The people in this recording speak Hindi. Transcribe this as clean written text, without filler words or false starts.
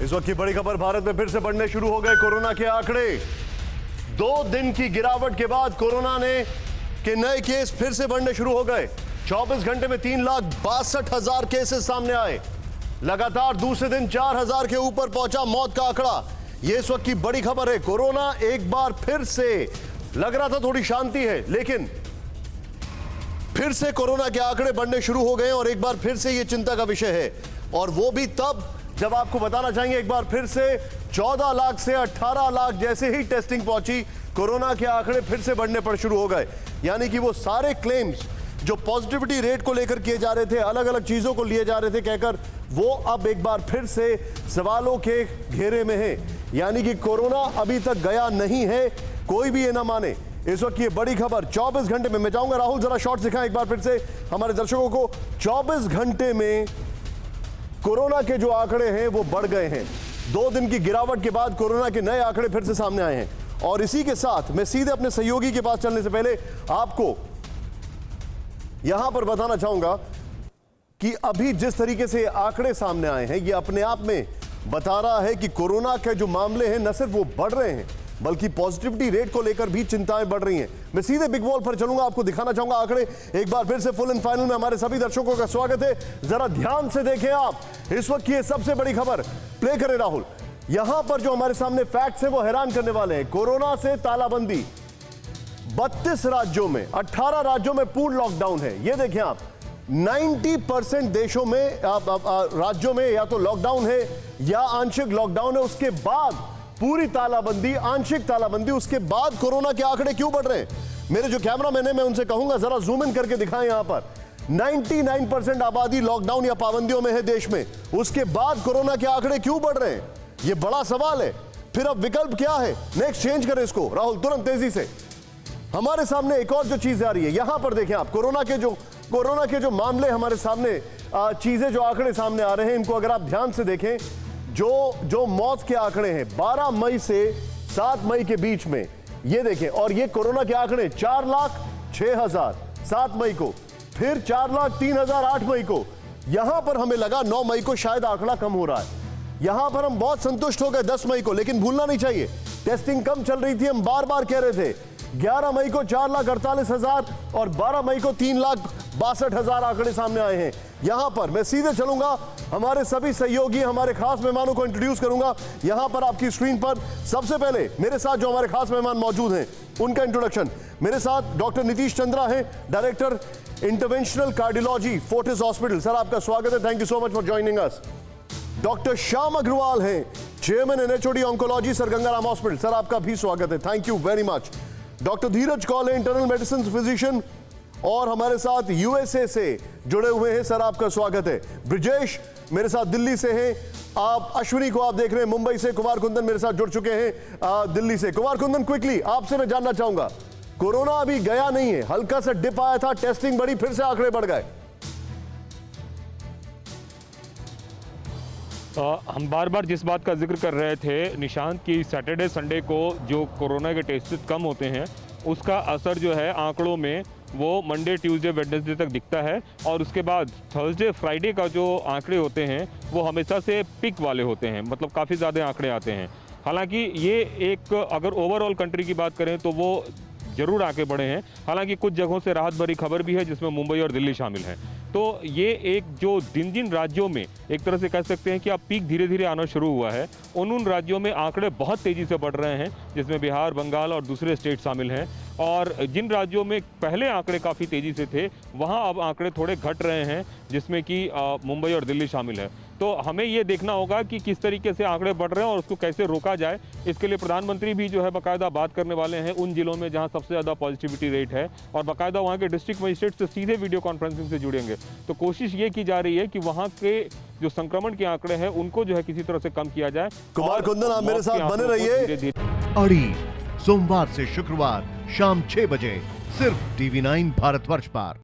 इस वक्त की बड़ी खबर, भारत में फिर से बढ़ने शुरू हो गए कोरोना के आंकड़े। 2 दिन की गिरावट के बाद कोरोना के नए केस फिर से बढ़ने शुरू हो गए। 24 घंटे में 3,62,000 केसेस सामने आए। लगातार दूसरे दिन 4,000 के ऊपर पहुंचा मौत का आंकड़ा। यह इस वक्त की बड़ी खबर है। कोरोना एक बार फिर से, लग रहा था थोड़ी शांति है, लेकिन फिर से कोरोना के आंकड़े बढ़ने शुरू हो गए और एक बार फिर से यह चिंता का विषय है। और वो भी तब जब आपको बताना चाहेंगे, एक बार फिर से 14 लाख से 18 लाख जैसे ही टेस्टिंग पहुंची, कोरोना के आंकड़े फिर से बढ़ने पर शुरू हो गए। यानी कि वो सारे क्लेम्स जो पॉजिटिविटी रेट को लेकर किए जा रहे थे, अलग अलग चीजों को लिए जा रहे थे कहकर, वो अब एक बार फिर से सवालों के घेरे में है। यानी कि कोरोना अभी तक गया नहीं है, कोई भी ये ना माने। इस वक्त ये बड़ी खबर 24 घंटे में, मैं चाहूंगा राहुल जरा शॉर्ट दिखाएं एक बार फिर से हमारे दर्शकों को। 24 घंटे में कोरोना के जो आंकड़े हैं वो बढ़ गए हैं। 2 दिन की गिरावट के बाद कोरोना के नए आंकड़े फिर से सामने आए हैं। और इसी के साथ मैं सीधे अपने सहयोगी के पास चलने से पहले आपको यहां पर बताना चाहूंगा कि अभी जिस तरीके से आंकड़े सामने आए हैं, ये अपने आप में बता रहा है कि कोरोना के जो मामले हैं न सिर्फ वो बढ़ रहे हैं, बल्कि पॉजिटिविटी रेट को लेकर भी चिंताएं बढ़ रही हैं। मैं सीधे बिग वॉल पर चलूंगा, आपको दिखाना चाहूंगा आंकड़े एक बार फिर से। फुल एंड फाइनल में हमारे सभी दर्शकों का स्वागत है। जरा ध्यान से देखें आप, इस वक्त की ये सबसे बड़ी खबर प्ले करें राहुल। यहां पर जो हमारे सामने फैक्ट्स हैं वो हैरान करने वाले हैं। कोरोना से तालाबंदी 32 राज्यों में, 18 राज्यों में पूर्ण लॉकडाउन है। ये देखें आप, 90% देशों में, राज्यों में या तो लॉकडाउन है या आंशिक लॉकडाउन है। उसके बाद पूरी तालाबंदी, आंशिक तालाबंदी, उसके बाद कोरोना के आंकड़े क्यों बढ़ रहे हैं? मेरे जो कैमरामैन है, मैं उनसे कहूंगा जरा जूम इन करके दिखाएं। यहां पर 99% आबादी लॉकडाउन या पाबंदियों में है देश में, उसके बाद कोरोना के आंकड़े क्यों बढ़ रहे हैं? यह बड़ा सवाल है। फिर अब विकल्प क्या है? नेक्स्ट चेंज करें इसको राहुल तुरंत तेजी से। हमारे सामने एक और जो चीज आ रही है, यहां पर देखें आप, कोरोना के जो मामले हमारे सामने, चीजें जो आंकड़े सामने आ रहे हैं, इनको अगर आप ध्यान से देखें, जो मौत के आंकड़े हैं 12 मई से 7 मई के बीच में, ये देखें। और ये कोरोना के आंकड़े 4,06,000 7 मई को, फिर 4,03,000 8 मई को। यहां पर हमें लगा 9 मई को शायद आंकड़ा कम हो रहा है। यहां पर हम बहुत संतुष्ट हो गए 10 मई को, लेकिन भूलना नहीं चाहिए टेस्टिंग कम चल रही थी, हम बार बार कह रहे थे। 11 मई को 4,48,000 और 12 मई को 3,62,000 आंकड़े सामने आए हैं। यहां पर मैं सीधे चलूंगा, हमारे सभी सहयोगी, हमारे खास मेहमानों को इंट्रोड्यूस करूंगा। यहां पर आपकी स्क्रीन पर सबसे पहले मेरे साथ जो हमारे खास मेहमान मौजूद हैं, उनका इंट्रोडक्शन। मेरे साथ डॉक्टर नीतीश चंद्रा हैं, director interventional cardiology, Fortis hospital. Sir आपका स्वागत है, thank you so much for joining us. Doctor Shyam Agarwal हैं, chairman NHOD oncology, sir Gangaram hospital. Sir आपका भी स्वागत है, thank you very much. Doctor Dheeraj Kaul है, इंटरनल मेडिसिन फिजिशियन और हमारे साथ यूएसए से जुड़े हुए हैं, सर आपका स्वागत है। ब्रिजेश मेरे साथ दिल्ली से हैं। आप अश्विनी को आप देख रहे हैं मुंबई से। कुमार कुंदन मेरे साथ जुड़ चुके हैं दिल्ली से। कुमार कुंदन, क्विकली आपसे मैं जानना चाहूंगा, कोरोना अभी गया नहीं है, हल्का सा डिप आया था, टेस्टिंग बढ़ी, फिर से आंकड़े बढ़ गए। हम बार बार जिस बात का जिक्र कर रहे थे निशांत, की सैटरडे संडे को जो कोरोना के टेस्ट कम होते हैं, उसका असर जो है आंकड़ों में वो मंडे, ट्यूसडे, वेडनेसडे तक दिखता है। और उसके बाद थर्सडे, फ्राइडे का जो आंकड़े होते हैं वो हमेशा से पिक वाले होते हैं, मतलब काफ़ी ज़्यादा आंकड़े आते हैं। हालांकि ये एक, अगर ओवरऑल कंट्री की बात करें तो वो जरूर आगे बढ़े हैं। हालांकि कुछ जगहों से राहत भरी खबर भी है, जिसमें मुंबई और दिल्ली शामिल हैं। तो ये एक जो जिन राज्यों में एक तरह से कह सकते हैं कि अब पीक धीरे धीरे आना शुरू हुआ है, उन राज्यों में आंकड़े बहुत तेज़ी से बढ़ रहे हैं, जिसमें बिहार, बंगाल और दूसरे स्टेट शामिल हैं। और जिन राज्यों में पहले आंकड़े काफ़ी तेज़ी से थे, वहाँ अब आंकड़े थोड़े घट रहे हैं, जिसमें कि मुंबई और दिल्ली शामिल है। तो हमें ये देखना होगा कि किस तरीके से आंकड़े बढ़ रहे हैं और उसको कैसे रोका जाए। इसके लिए प्रधानमंत्री भी जो है बाकायदा बात करने वाले हैं उन जिलों में जहां सबसे ज़्यादा पॉजिटिविटी रेट है, और बाकायदा वहां के डिस्ट्रिक्ट मजिस्ट्रेट से सीधे वीडियो कॉन्फ्रेंसिंग से जुड़ेंगे। तो कोशिश ये की जा रही है कि वहां के जो संक्रमण के आंकड़े हैं उनको जो है किसी तरह से कम किया जाए। कुमार कुंदन, आप मेरे साथ बने रहिए। अड़ी सोमवार से शुक्रवार शाम 6 बजे सिर्फ TV9 भारतवर्ष पर।